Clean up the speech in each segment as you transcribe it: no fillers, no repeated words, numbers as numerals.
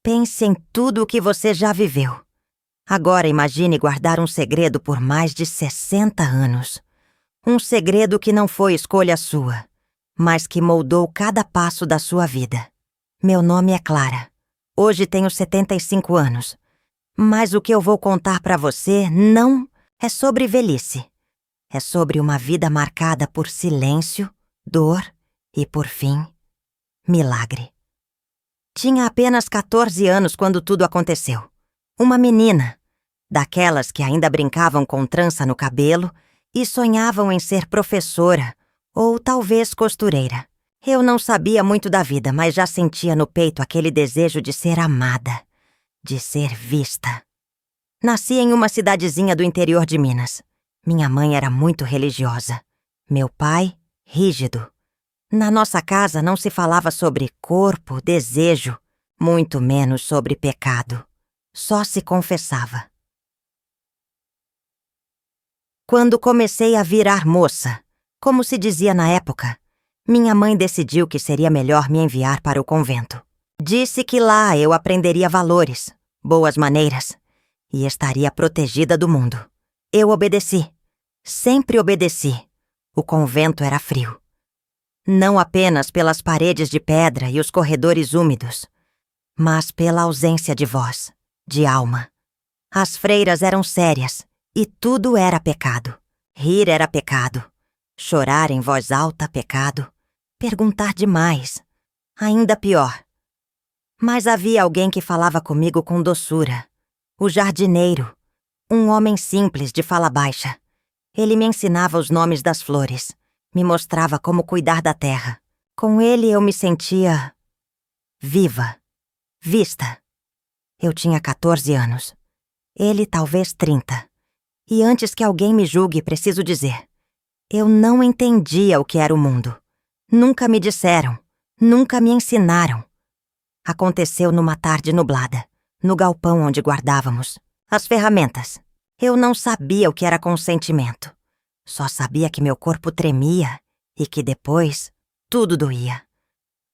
Pense em tudo o que você já viveu. Agora imagine guardar um segredo por mais de 60 anos. Um segredo que não foi escolha sua, mas que moldou cada passo da sua vida. Meu nome é Clara. Hoje tenho 75 anos. Mas o que eu vou contar pra você não é sobre velhice. É sobre uma vida marcada por silêncio, dor e, por fim, milagre. Tinha apenas 14 anos quando tudo aconteceu. Uma menina, daquelas que ainda brincavam com trança no cabelo e sonhavam em ser professora ou talvez costureira. Eu não sabia muito da vida, mas já sentia no peito aquele desejo de ser amada, de ser vista. Nasci em uma cidadezinha do interior de Minas. Minha mãe era muito religiosa. Meu pai, rígido. Na nossa casa não se falava sobre corpo, desejo, muito menos sobre pecado. Só se confessava. Quando comecei a virar moça, como se dizia na época, minha mãe decidiu que seria melhor me enviar para o convento. Disse que lá eu aprenderia valores, boas maneiras e estaria protegida do mundo. Eu obedeci. Sempre obedeci. O convento era frio. Não apenas pelas paredes de pedra e os corredores úmidos, mas pela ausência de voz, de alma. As freiras eram sérias e tudo era pecado. Rir era pecado. Chorar em voz alta, pecado. Perguntar demais, ainda pior. Mas havia alguém que falava comigo com doçura. O jardineiro, um homem simples de fala baixa. Ele me ensinava os nomes das flores, me mostrava como cuidar da terra. Com ele eu me sentia viva, vista. Eu tinha 14 anos, ele talvez 30. E antes que alguém me julgue, preciso dizer, eu não entendia o que era o mundo. Nunca me disseram, nunca me ensinaram. Aconteceu numa tarde nublada, no galpão onde guardávamos as ferramentas. Eu não sabia o que era consentimento. Só sabia que meu corpo tremia e que depois tudo doía.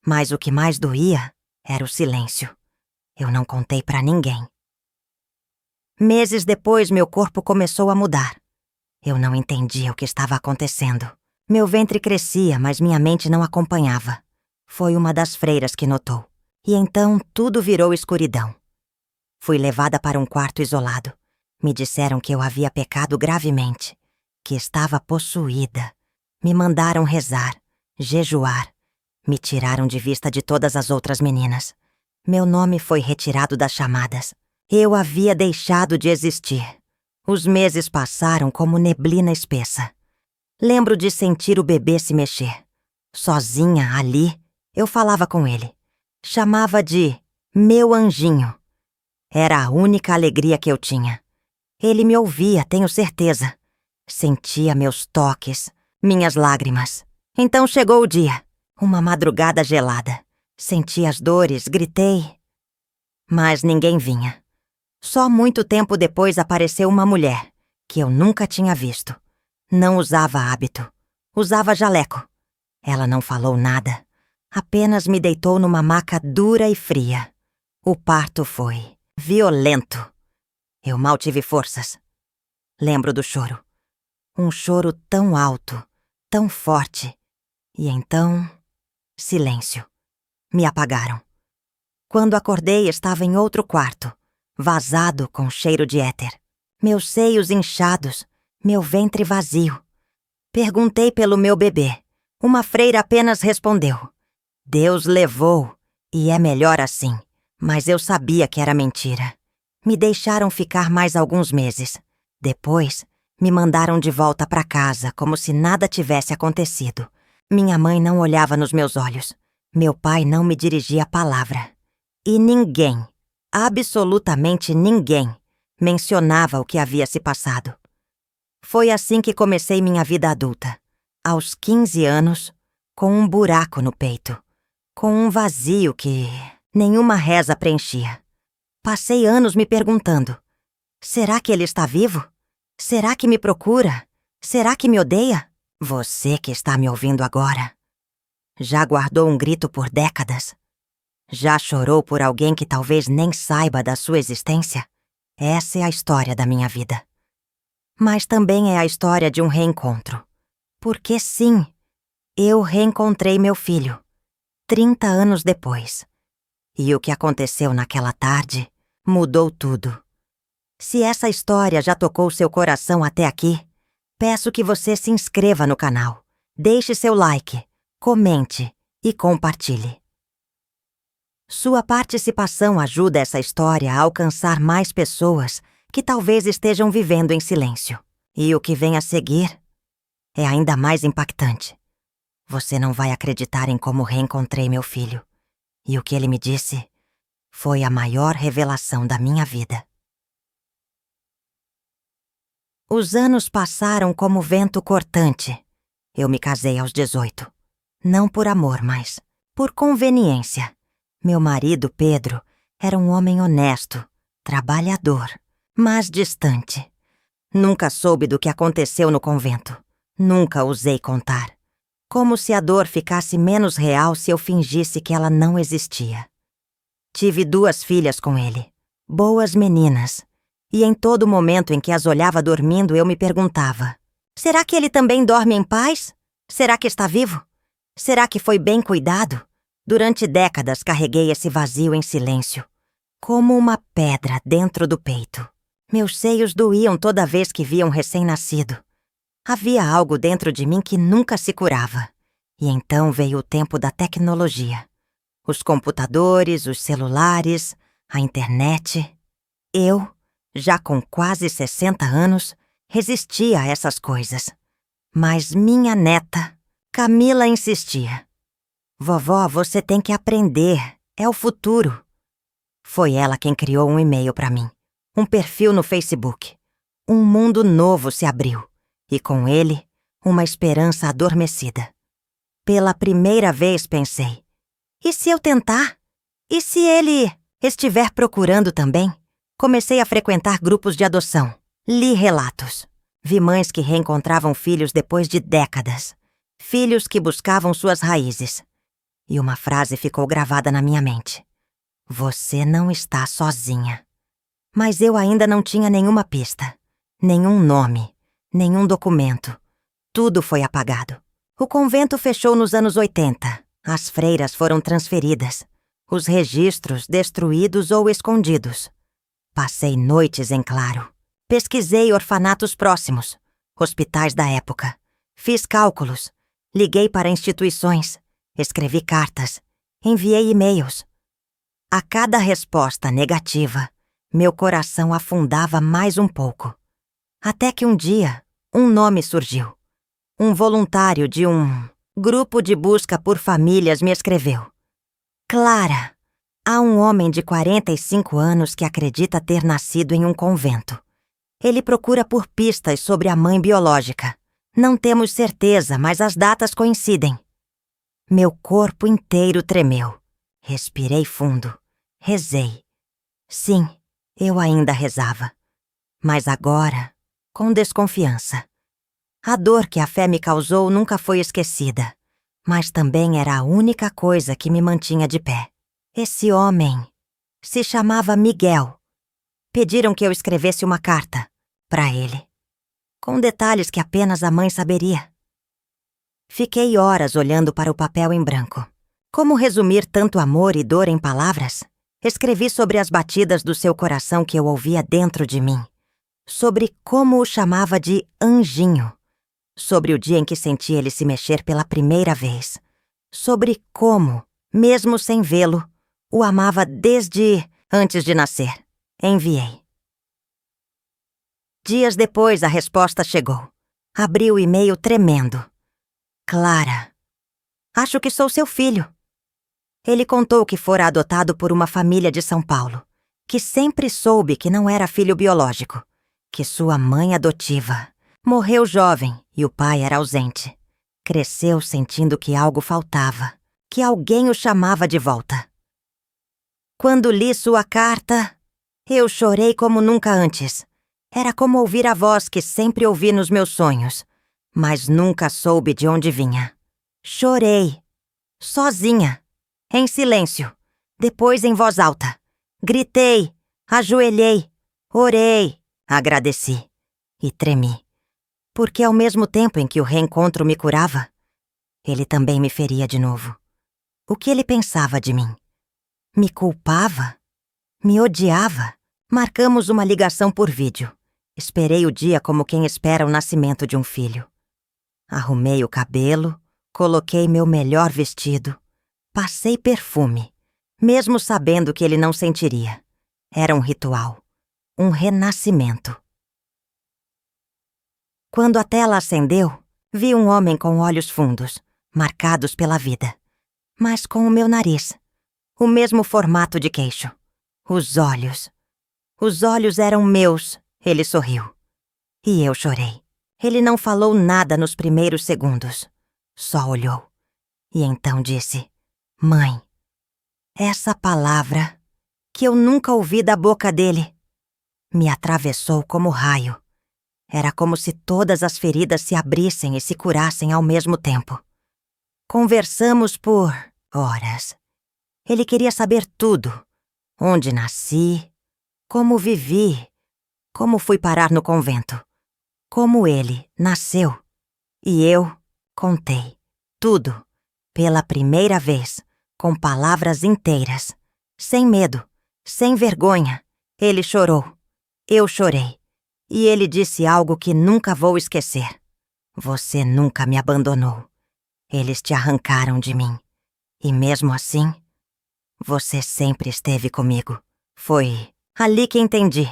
Mas o que mais doía era o silêncio. Eu não contei pra ninguém. Meses depois, meu corpo começou a mudar. Eu não entendia o que estava acontecendo. Meu ventre crescia, mas minha mente não acompanhava. Foi uma das freiras que notou. E então tudo virou escuridão. Fui levada para um quarto isolado. Me disseram que eu havia pecado gravemente, que estava possuída. Me mandaram rezar, jejuar. Me tiraram de vista de todas as outras meninas. Meu nome foi retirado das chamadas. Eu havia deixado de existir. Os meses passaram como neblina espessa. Lembro de sentir o bebê se mexer. Sozinha, ali, eu falava com ele. Chamava de meu anjinho. Era a única alegria que eu tinha. Ele me ouvia, tenho certeza. Sentia meus toques, minhas lágrimas. Então chegou o dia, uma madrugada gelada. Senti as dores, gritei. Mas ninguém vinha. Só muito tempo depois apareceu uma mulher, que eu nunca tinha visto. Não usava hábito. Usava jaleco. Ela não falou nada. Apenas me deitou numa maca dura e fria. O parto foi violento. Eu mal tive forças. Lembro do choro. Um choro tão alto, tão forte. E então, silêncio. Me apagaram. Quando acordei, estava em outro quarto, vazado com cheiro de éter. Meus seios inchados, meu ventre vazio. Perguntei pelo meu bebê. Uma freira apenas respondeu: Deus levou, e é melhor assim. Mas eu sabia que era mentira. Me deixaram ficar mais alguns meses. Depois, me mandaram de volta para casa, como se nada tivesse acontecido. Minha mãe não olhava nos meus olhos. Meu pai não me dirigia a palavra. E ninguém, absolutamente ninguém, mencionava o que havia se passado. Foi assim que comecei minha vida adulta. Aos 15 anos, com um buraco no peito. Com um vazio que nenhuma reza preenchia. Passei anos me perguntando: será que ele está vivo? Será que me procura? Será que me odeia? Você que está me ouvindo agora já guardou um grito por décadas? Já chorou por alguém que talvez nem saiba da sua existência? Essa é a história da minha vida. Mas também é a história de um reencontro. Porque sim, eu reencontrei meu filho, 30 anos depois. E o que aconteceu naquela tarde mudou tudo. Se essa história já tocou seu coração até aqui, peço que você se inscreva no canal, deixe seu like, comente e compartilhe. Sua participação ajuda essa história a alcançar mais pessoas que talvez estejam vivendo em silêncio. E o que vem a seguir é ainda mais impactante. Você não vai acreditar em como reencontrei meu filho. E o que ele me disse foi a maior revelação da minha vida. Os anos passaram como vento cortante. Eu me casei aos 18. Não por amor, mas por conveniência. Meu marido, Pedro, era um homem honesto, trabalhador, mas distante. Nunca soube do que aconteceu no convento. Nunca ousei contar. Como se a dor ficasse menos real se eu fingisse que ela não existia. Tive 2 filhas com ele, boas meninas. E em todo momento em que as olhava dormindo, eu me perguntava: será que ele também dorme em paz? Será que está vivo? Será que foi bem cuidado? Durante décadas carreguei esse vazio em silêncio, como uma pedra dentro do peito. Meus seios doíam toda vez que via um recém-nascido. Havia algo dentro de mim que nunca se curava. E então veio o tempo da tecnologia. Os computadores, os celulares, a internet. Eu, já com quase 60 anos, resistia a essas coisas. Mas minha neta, Camila, insistia. Vovó, você tem que aprender, é o futuro. Foi ela quem criou um e-mail para mim, um perfil no Facebook. Um mundo novo se abriu, e com ele, uma esperança adormecida. Pela primeira vez pensei, e se eu tentar? E se ele estiver procurando também? Comecei a frequentar grupos de adoção, li relatos. Vi mães que reencontravam filhos depois de décadas, filhos que buscavam suas raízes. E uma frase ficou gravada na minha mente. Você não está sozinha. Mas eu ainda não tinha nenhuma pista, nenhum nome, nenhum documento. Tudo foi apagado. O convento fechou nos anos 80. As freiras foram transferidas. Os registros destruídos ou escondidos. Passei noites em claro. Pesquisei orfanatos próximos, hospitais da época. Fiz cálculos. Liguei para instituições. Escrevi cartas. Enviei e-mails. A cada resposta negativa, meu coração afundava mais um pouco. Até que um dia, um nome surgiu. Um voluntário de um grupo de busca por famílias me escreveu. Clara, há um homem de 45 anos que acredita ter nascido em um convento. Ele procura por pistas sobre a mãe biológica. Não temos certeza, mas as datas coincidem. Meu corpo inteiro tremeu. Respirei fundo. Rezei. Sim, eu ainda rezava. Mas agora, com desconfiança. A dor que a fé me causou nunca foi esquecida, mas também era a única coisa que me mantinha de pé. Esse homem se chamava Miguel. Pediram que eu escrevesse uma carta para ele, com detalhes que apenas a mãe saberia. Fiquei horas olhando para o papel em branco. Como resumir tanto amor e dor em palavras? Escrevi sobre as batidas do seu coração que eu ouvia dentro de mim. Sobre como o chamava de anjinho. Sobre o dia em que senti ele se mexer pela primeira vez. Sobre como, mesmo sem vê-lo, o amava desde antes de nascer. Enviei. Dias depois, a resposta chegou. Abri o e-mail tremendo. Clara, acho que sou seu filho. Ele contou que fora adotado por uma família de São Paulo, que sempre soube que não era filho biológico, que sua mãe adotiva morreu jovem e o pai era ausente. Cresceu sentindo que algo faltava, que alguém o chamava de volta. Quando li sua carta, eu chorei como nunca antes. Era como ouvir a voz que sempre ouvi nos meus sonhos, mas nunca soube de onde vinha. Chorei, sozinha, em silêncio, Depois em voz alta. Gritei, ajoelhei, orei, agradeci e tremi. Porque ao mesmo tempo em que o reencontro me curava, ele também me feria de novo. O que ele pensava de mim? Me culpava? Me odiava? Marcamos uma ligação por vídeo. Esperei o dia como quem espera o nascimento de um filho. Arrumei o cabelo, coloquei meu melhor vestido, passei perfume, mesmo sabendo que ele não sentiria. Era um ritual, um renascimento. Quando a tela acendeu, vi um homem com olhos fundos, marcados pela vida, mas com o meu nariz, o mesmo formato de queixo. Os olhos eram meus, ele sorriu. E eu chorei. Ele não falou nada nos primeiros segundos, só olhou. E então disse, mãe. Essa palavra, que eu nunca ouvi da boca dele, me atravessou como raio. Era como se todas as feridas se abrissem e se curassem ao mesmo tempo. Conversamos por horas. Ele queria saber tudo. Onde nasci, como vivi, como fui parar no convento, como ele nasceu. E eu contei tudo, pela primeira vez, com palavras inteiras, sem medo, sem vergonha. Ele chorou, eu chorei. E ele disse algo que nunca vou esquecer. Você nunca me abandonou. Eles te arrancaram de mim. E mesmo assim, você sempre esteve comigo. Foi ali que entendi.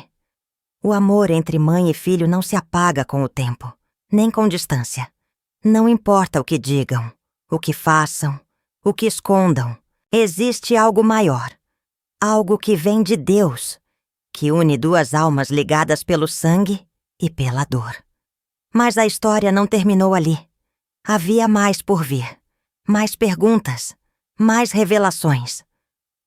O amor entre mãe e filho não se apaga com o tempo, nem com distância. Não importa o que digam, o que façam, o que escondam. Existe algo maior. Algo que vem de Deus, que une duas almas ligadas pelo sangue e pela dor. Mas a história não terminou ali. Havia mais por vir. Mais perguntas, mais revelações.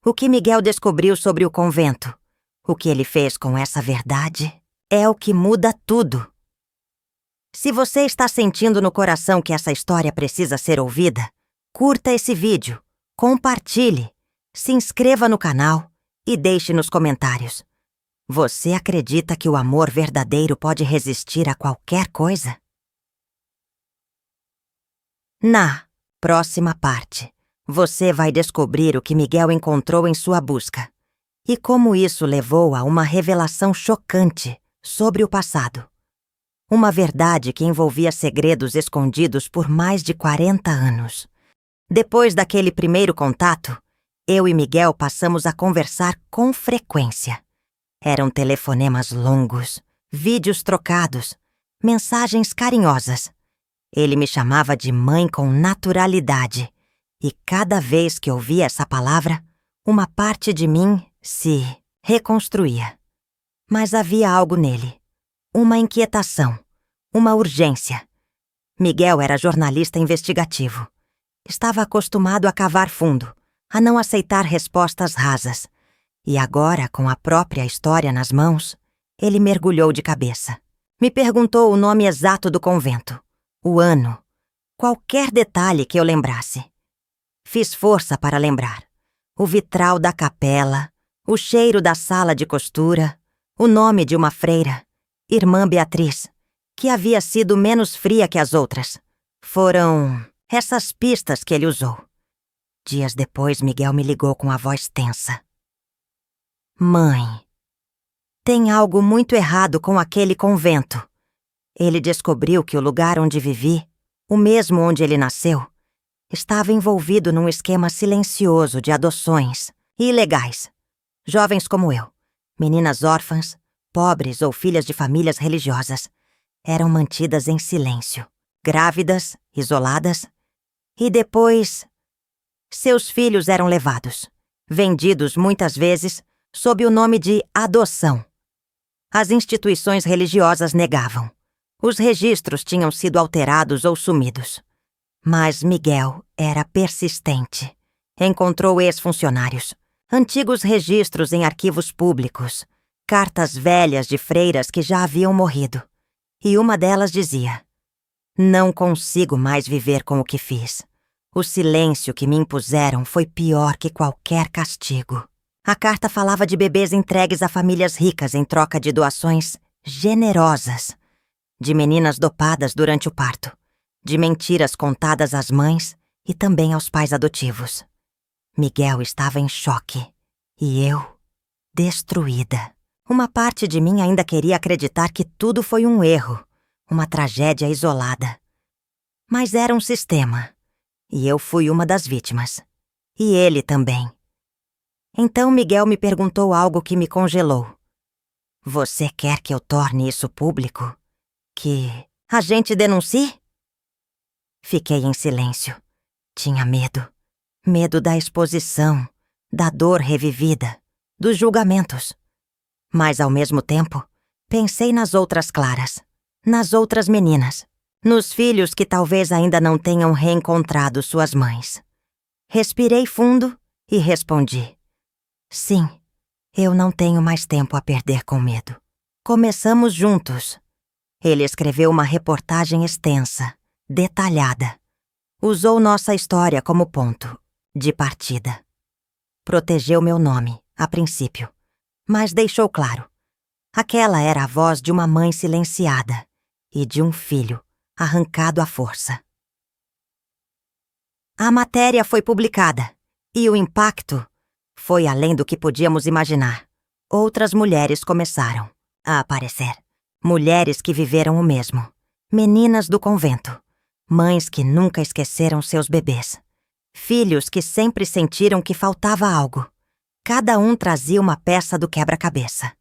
O que Miguel descobriu sobre o convento, o que ele fez com essa verdade, é o que muda tudo. Se você está sentindo no coração que essa história precisa ser ouvida, curta esse vídeo, compartilhe, se inscreva no canal e deixe nos comentários. Você acredita que o amor verdadeiro pode resistir a qualquer coisa? Na próxima parte, você vai descobrir o que Miguel encontrou em sua busca e como isso levou a uma revelação chocante sobre o passado. Uma verdade que envolvia segredos escondidos por mais de 40 anos. Depois daquele primeiro contato, eu e Miguel passamos a conversar com frequência. Eram telefonemas longos, vídeos trocados, mensagens carinhosas. Ele me chamava de mãe com naturalidade, e cada vez que ouvia essa palavra, uma parte de mim se reconstruía. Mas havia algo nele, uma inquietação, uma urgência. Miguel era jornalista investigativo. Estava acostumado a cavar fundo, a não aceitar respostas rasas. E agora, com a própria história nas mãos, ele mergulhou de cabeça. Me perguntou o nome exato do convento, o ano, qualquer detalhe que eu lembrasse. Fiz força para lembrar. O vitral da capela, o cheiro da sala de costura, o nome de uma freira, Irmã Beatriz, que havia sido menos fria que as outras. Foram essas pistas que ele usou. Dias depois, Miguel me ligou com a voz tensa. Mãe, tem algo muito errado com aquele convento. Ele descobriu que o lugar onde vivi, o mesmo onde ele nasceu, estava envolvido num esquema silencioso de adoções ilegais. Jovens como eu, meninas órfãs, pobres ou filhas de famílias religiosas, eram mantidas em silêncio, grávidas, isoladas, e depois seus filhos eram levados, vendidos muitas vezes sob o nome de adoção. As instituições religiosas negavam. Os registros tinham sido alterados ou sumidos. Mas Miguel era persistente. Encontrou ex-funcionários, antigos registros em arquivos públicos, cartas velhas de freiras que já haviam morrido. E uma delas dizia: não consigo mais viver com o que fiz. O silêncio que me impuseram foi pior que qualquer castigo. A carta falava de bebês entregues a famílias ricas em troca de doações generosas, de meninas dopadas durante o parto, de mentiras contadas às mães e também aos pais adotivos. Miguel estava em choque e eu, destruída. Uma parte de mim ainda queria acreditar que tudo foi um erro, uma tragédia isolada. Mas era um sistema, e eu fui uma das vítimas. E ele também. Então Miguel me perguntou algo que me congelou. Você quer que eu torne isso público? Que a gente denuncie? Fiquei em silêncio. Tinha medo. Medo da exposição, da dor revivida, dos julgamentos. Mas, ao mesmo tempo, pensei nas outras Claras, nas outras meninas, nos filhos que talvez ainda não tenham reencontrado suas mães. Respirei fundo e respondi. Sim, eu não tenho mais tempo a perder com medo. Começamos juntos. Ele escreveu uma reportagem extensa, detalhada. Usou nossa história como ponto de partida. Protegeu meu nome, a princípio, mas deixou claro. Aquela era a voz de uma mãe silenciada e de um filho arrancado à força. A matéria foi publicada e o impacto foi além do que podíamos imaginar. Outras mulheres começaram a aparecer. Mulheres que viveram o mesmo. Meninas do convento. Mães que nunca esqueceram seus bebês. Filhos que sempre sentiram que faltava algo. Cada um trazia uma peça do quebra-cabeça.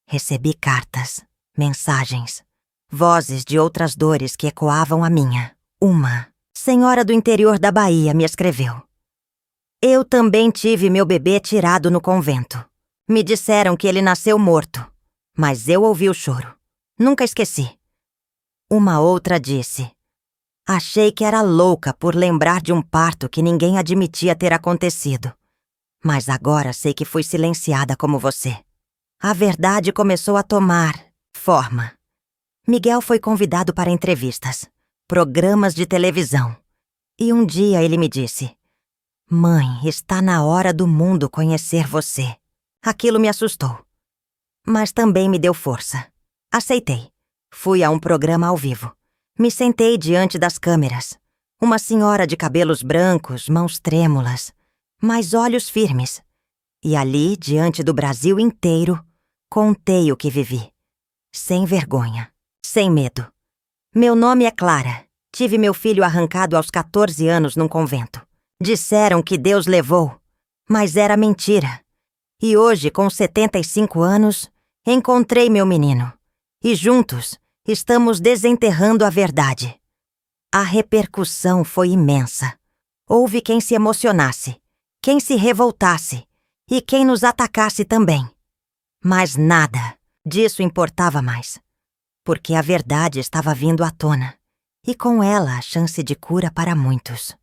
Recebi cartas, mensagens, vozes de outras dores que ecoavam a minha. Uma senhora do interior da Bahia me escreveu. Eu também tive meu bebê tirado no convento. Me disseram que ele nasceu morto, mas eu ouvi o choro. Nunca esqueci. Uma outra disse. Achei que era louca por lembrar de um parto que ninguém admitia ter acontecido. Mas agora sei que fui silenciada como você. A verdade começou a tomar forma. Miguel foi convidado para entrevistas, programas de televisão. E um dia ele me disse: Mãe, está na hora do mundo conhecer você. Aquilo me assustou. Mas também me deu força. Aceitei. Fui a um programa ao vivo. Me sentei diante das câmeras. Uma senhora de cabelos brancos, mãos trêmulas, mas olhos firmes. E ali, diante do Brasil inteiro, contei o que vivi. Sem vergonha, sem medo. Meu nome é Clara. Tive meu filho arrancado aos 14 anos num convento. Disseram que Deus levou, mas era mentira. E hoje, com 75 anos, encontrei meu menino. E juntos, estamos desenterrando a verdade. A repercussão foi imensa. Houve quem se emocionasse, quem se revoltasse e quem nos atacasse também. Mas nada disso importava mais, porque a verdade estava vindo à tona, e com ela a chance de cura para muitos.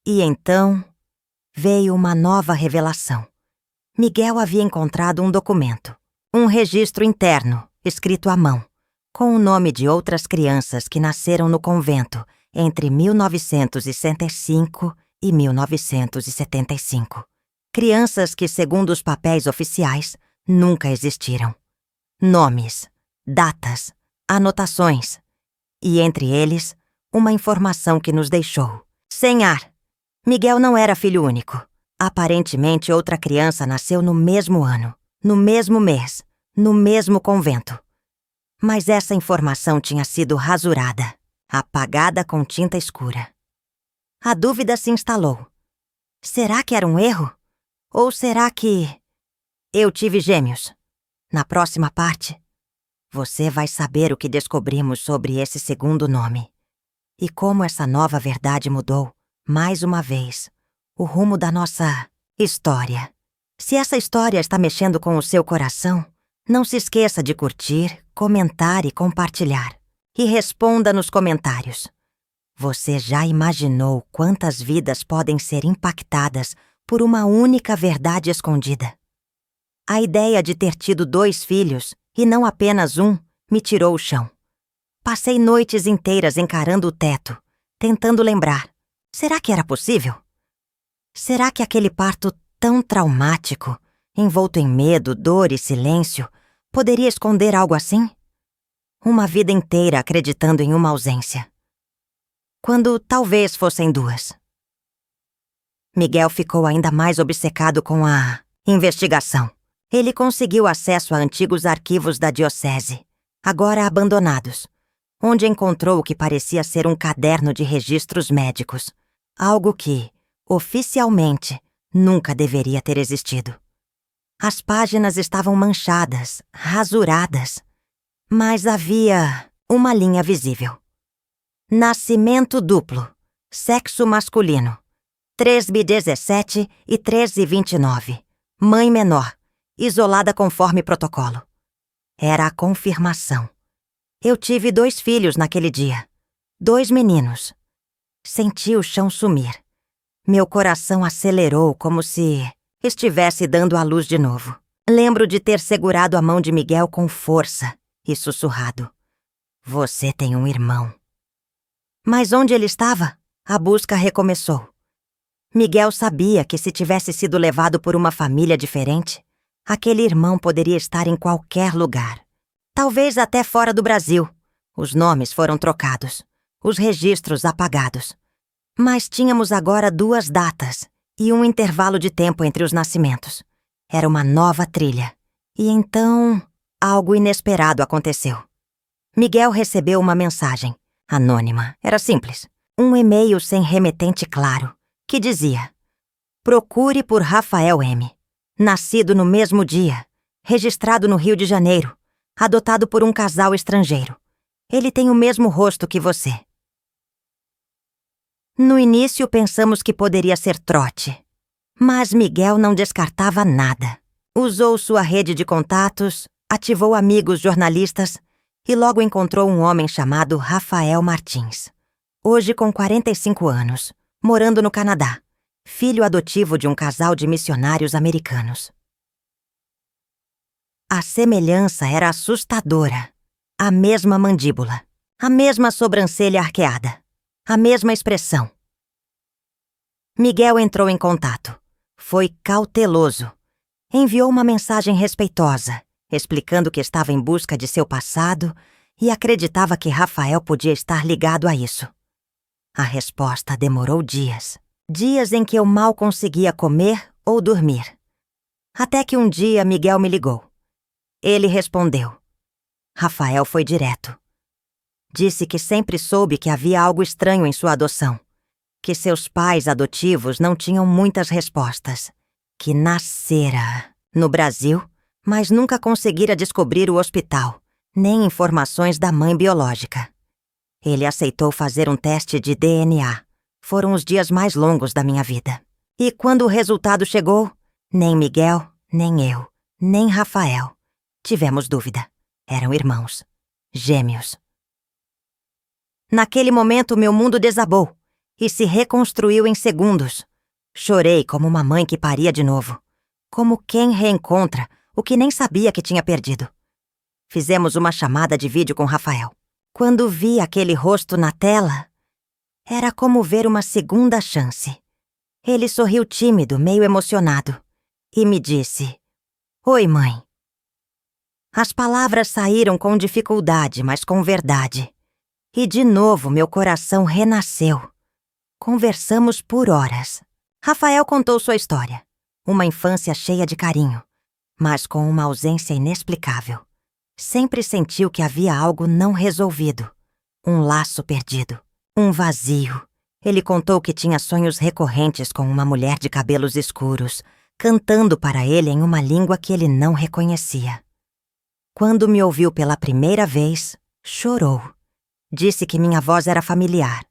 E então veio uma nova revelação. Miguel havia encontrado um documento, um registro interno, escrito à mão, com o nome de outras crianças que nasceram no convento entre 1965 e 1975. Crianças que, segundo os papéis oficiais, nunca existiram. Nomes, datas, anotações. E entre eles, uma informação que nos deixou sem ar. Miguel não era filho único. Aparentemente, outra criança nasceu no mesmo ano, no mesmo mês, no mesmo convento. Mas essa informação tinha sido rasurada, apagada com tinta escura. A dúvida se instalou. Será que era um erro? Ou será que eu tive gêmeos? Na próxima parte, você vai saber o que descobrimos sobre esse segundo nome e como essa nova verdade mudou, mais uma vez, o rumo da nossa história. Se essa história está mexendo com o seu coração, não se esqueça de curtir, comentar e compartilhar. E responda nos comentários. Você já imaginou quantas vidas podem ser impactadas por uma única verdade escondida? A ideia de ter tido 2 filhos, e não apenas um, me tirou o chão. Passei noites inteiras encarando o teto, tentando lembrar. Será que era possível? Será que aquele parto tão traumático, envolto em medo, dor e silêncio, poderia esconder algo assim? Uma vida inteira acreditando em uma ausência. Quando talvez fossem duas. Miguel ficou ainda mais obcecado com a investigação. Ele conseguiu acesso a antigos arquivos da diocese, agora abandonados, onde encontrou o que parecia ser um caderno de registros médicos, algo que, oficialmente, nunca deveria ter existido. As páginas estavam manchadas, rasuradas, mas havia uma linha visível. Nascimento duplo, sexo masculino, 3b17 e 1329, mãe menor, isolada conforme protocolo. Era a confirmação. Eu tive 2 filhos naquele dia, 2 meninos. Senti o chão sumir. Meu coração acelerou como se estivesse dando à luz de novo. Lembro de ter segurado a mão de Miguel com força e sussurrado: "Você tem um irmão." Mas onde ele estava? A busca recomeçou. Miguel sabia que se tivesse sido levado por uma família diferente, aquele irmão poderia estar em qualquer lugar. Talvez até fora do Brasil. Os nomes foram trocados, os registros apagados. Mas tínhamos agora 2 datas e um intervalo de tempo entre os nascimentos. Era uma nova trilha. E então, algo inesperado aconteceu. Miguel recebeu uma mensagem, anônima, era simples. Um e-mail sem remetente claro, que dizia: "Procure por Rafael M. Nascido no mesmo dia, registrado no Rio de Janeiro, adotado por um casal estrangeiro. Ele tem o mesmo rosto que você." No início pensamos que poderia ser trote, mas Miguel não descartava nada. Usou sua rede de contatos, ativou amigos jornalistas e logo encontrou um homem chamado Rafael Martins, hoje com 45 anos, morando no Canadá, filho adotivo de um casal de missionários americanos. A semelhança era assustadora. A mesma mandíbula, a mesma sobrancelha arqueada, a mesma expressão. Miguel entrou em contato. Foi cauteloso. Enviou uma mensagem respeitosa, explicando que estava em busca de seu passado e acreditava que Rafael podia estar ligado a isso. A resposta demorou dias. Dias em que eu mal conseguia comer ou dormir. Até que um dia Miguel me ligou. Ele respondeu. Rafael foi direto. Disse que sempre soube que havia algo estranho em sua adoção, que seus pais adotivos não tinham muitas respostas, que nascera no Brasil, mas nunca conseguira descobrir o hospital, nem informações da mãe biológica. Ele aceitou fazer um teste de DNA. Foram os dias mais longos da minha vida. E quando o resultado chegou, nem Miguel, nem eu, nem Rafael tivemos dúvida. Eram irmãos, gêmeos. Naquele momento, meu mundo desabou e se reconstruiu em segundos. Chorei como uma mãe que paria de novo, como quem reencontra o que nem sabia que tinha perdido. Fizemos uma chamada de vídeo com Rafael. Quando vi aquele rosto na tela, era como ver uma segunda chance. Ele sorriu tímido, meio emocionado, e me disse: "Oi, mãe." As palavras saíram com dificuldade, mas com verdade. E de novo meu coração renasceu. Conversamos por horas. Rafael contou sua história. Uma infância cheia de carinho, mas com uma ausência inexplicável. Sempre sentiu que havia algo não resolvido. Um laço perdido. Um vazio. Ele contou que tinha sonhos recorrentes com uma mulher de cabelos escuros, cantando para ele em uma língua que ele não reconhecia. Quando me ouviu pela primeira vez, chorou. Disse que minha voz era familiar,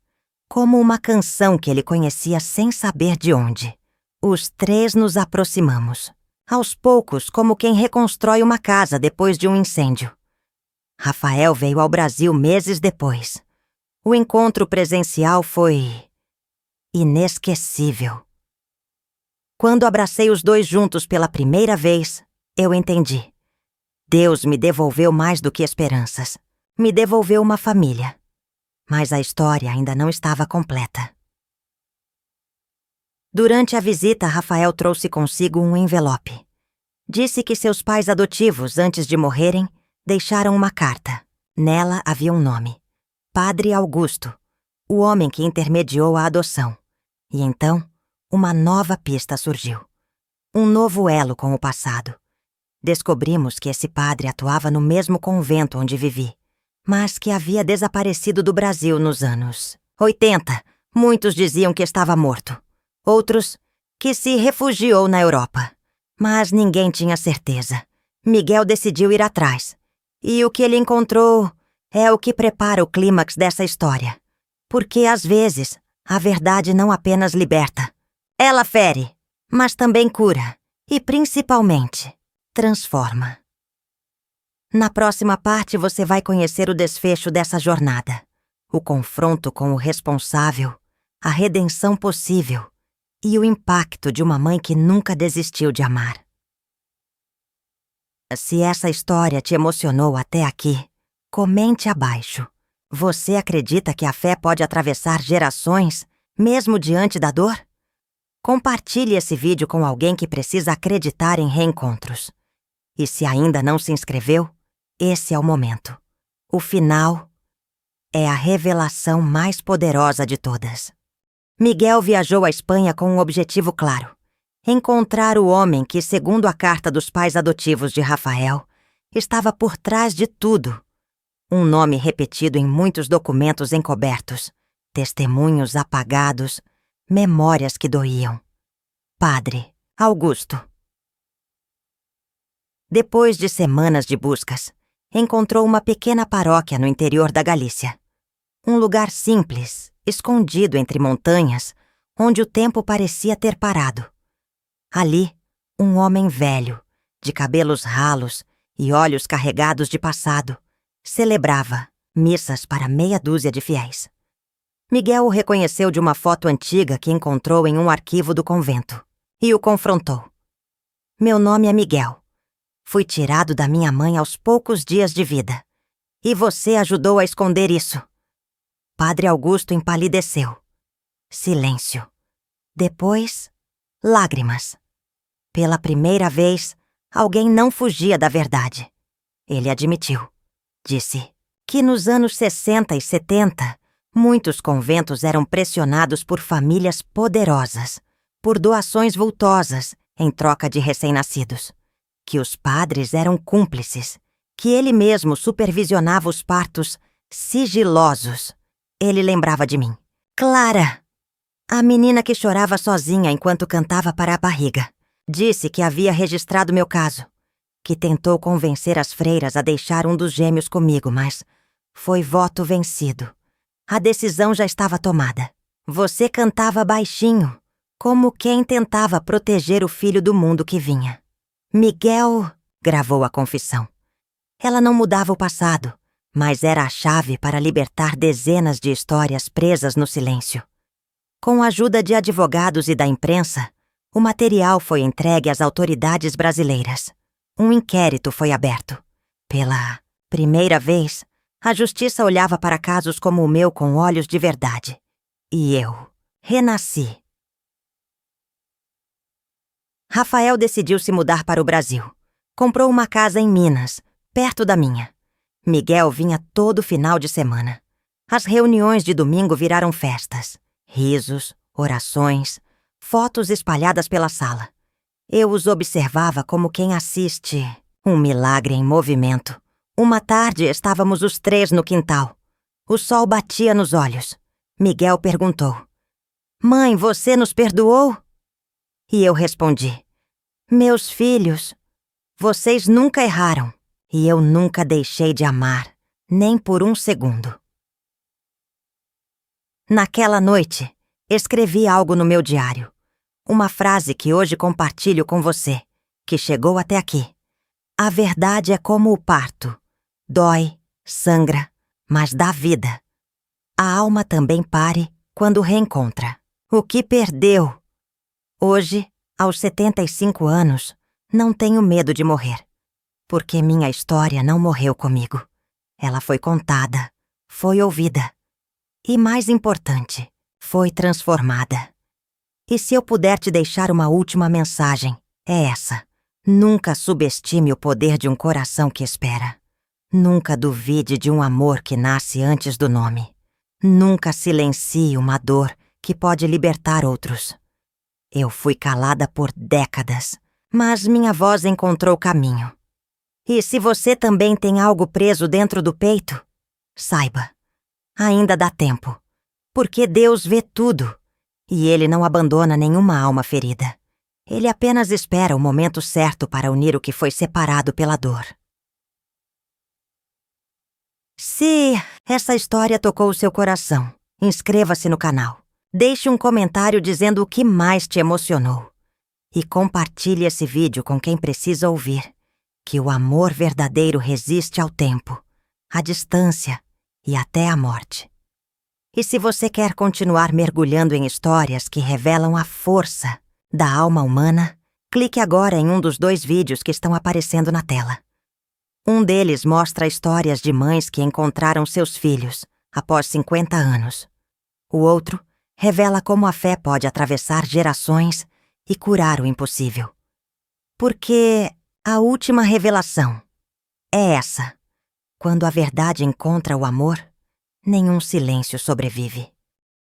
como uma canção que ele conhecia sem saber de onde. Os 3 nos aproximamos, aos poucos, como quem reconstrói uma casa depois de um incêndio. Rafael veio ao Brasil meses depois. O encontro presencial foi inesquecível. Quando abracei os 2 juntos pela primeira vez, eu entendi. Deus me devolveu mais do que esperanças. Me devolveu uma família. Mas a história ainda não estava completa. Durante a visita, Rafael trouxe consigo um envelope. Disse que seus pais adotivos, antes de morrerem, deixaram uma carta. Nela havia um nome: Padre Augusto, o homem que intermediou a adoção. E então, uma nova pista surgiu. Um novo elo com o passado. Descobrimos que esse padre atuava no mesmo convento onde vivi, mas que havia desaparecido do Brasil nos anos 80. Muitos diziam que estava morto. Outros, que se refugiou na Europa. Mas ninguém tinha certeza. Miguel decidiu ir atrás. E o que ele encontrou é o que prepara o clímax dessa história. Porque, às vezes, a verdade não apenas liberta. Ela fere, mas também cura. E, principalmente, transforma. Na próxima parte, você vai conhecer o desfecho dessa jornada. O confronto com o responsável, a redenção possível e o impacto de uma mãe que nunca desistiu de amar. Se essa história te emocionou até aqui, comente abaixo. Você acredita que a fé pode atravessar gerações, mesmo diante da dor? Compartilhe esse vídeo com alguém que precisa acreditar em reencontros. E se ainda não se inscreveu, esse é o momento. O final é a revelação mais poderosa de todas. Miguel viajou à Espanha com um objetivo claro: encontrar o homem que, segundo a carta dos pais adotivos de Rafael, estava por trás de tudo. Um nome repetido em muitos documentos encobertos, testemunhos apagados, memórias que doíam. Padre Augusto. Depois de semanas de buscas, encontrou uma pequena paróquia no interior da Galícia. Um lugar simples, escondido entre montanhas, onde o tempo parecia ter parado. Ali, um homem velho, de cabelos ralos e olhos carregados de passado, celebrava missas para meia dúzia de fiéis. Miguel o reconheceu de uma foto antiga que encontrou em um arquivo do convento e o confrontou. Meu nome é Miguel. Fui tirado da minha mãe aos poucos dias de vida. E você ajudou a esconder isso. Padre Augusto empalideceu. Silêncio. Depois, lágrimas. Pela primeira vez, alguém não fugia da verdade. Ele admitiu. Disse que nos anos 60 e 70, muitos conventos eram pressionados por famílias poderosas, por doações vultosas em troca de recém-nascidos. Que os padres eram cúmplices, que ele mesmo supervisionava os partos sigilosos. Ele lembrava de mim. Clara, a menina que chorava sozinha enquanto cantava para a barriga. Disse que havia registrado meu caso, que tentou convencer as freiras a deixar um dos gêmeos comigo, mas foi voto vencido. A decisão já estava tomada. Você cantava baixinho, como quem tentava proteger o filho do mundo que vinha. Miguel gravou a confissão. Ela não mudava o passado, mas era a chave para libertar dezenas de histórias presas no silêncio. Com a ajuda de advogados e da imprensa, o material foi entregue às autoridades brasileiras. Um inquérito foi aberto. Pela primeira vez, a justiça olhava para casos como o meu com olhos de verdade. E eu renasci. Rafael decidiu se mudar para o Brasil. Comprou uma casa em Minas, perto da minha. Miguel vinha todo final de semana. As reuniões de domingo viraram festas. Risos, orações, fotos espalhadas pela sala. Eu os observava como quem assiste um milagre em movimento. Uma tarde estávamos os três no quintal. O sol batia nos olhos. Miguel perguntou: Mãe, você nos perdoou? E eu respondi: Meus filhos, vocês nunca erraram. E eu nunca deixei de amar, nem por um segundo. Naquela noite, escrevi algo no meu diário. Uma frase que hoje compartilho com você, que chegou até aqui. A verdade é como o parto. Dói, sangra, mas dá vida. A alma também pare quando reencontra. O que perdeu? Hoje, aos 75 anos, não tenho medo de morrer. Porque minha história não morreu comigo. Ela foi contada, foi ouvida. E mais importante, foi transformada. E se eu puder te deixar uma última mensagem, é essa. Nunca subestime o poder de um coração que espera. Nunca duvide de um amor que nasce antes do nome. Nunca silencie uma dor que pode libertar outros. Eu fui calada por décadas, mas minha voz encontrou caminho. E se você também tem algo preso dentro do peito, saiba, ainda dá tempo, porque Deus vê tudo, e Ele não abandona nenhuma alma ferida. Ele apenas espera o momento certo para unir o que foi separado pela dor. Se essa história tocou o seu coração, inscreva-se no canal. Deixe um comentário dizendo o que mais te emocionou. E compartilhe esse vídeo com quem precisa ouvir que o amor verdadeiro resiste ao tempo, à distância e até à morte. E se você quer continuar mergulhando em histórias que revelam a força da alma humana, clique agora em um dos 2 vídeos que estão aparecendo na tela. Um deles mostra histórias de mães que encontraram seus filhos após 50 anos. O outro revela como a fé pode atravessar gerações e curar o impossível. Porque a última revelação é essa: quando a verdade encontra o amor, nenhum silêncio sobrevive.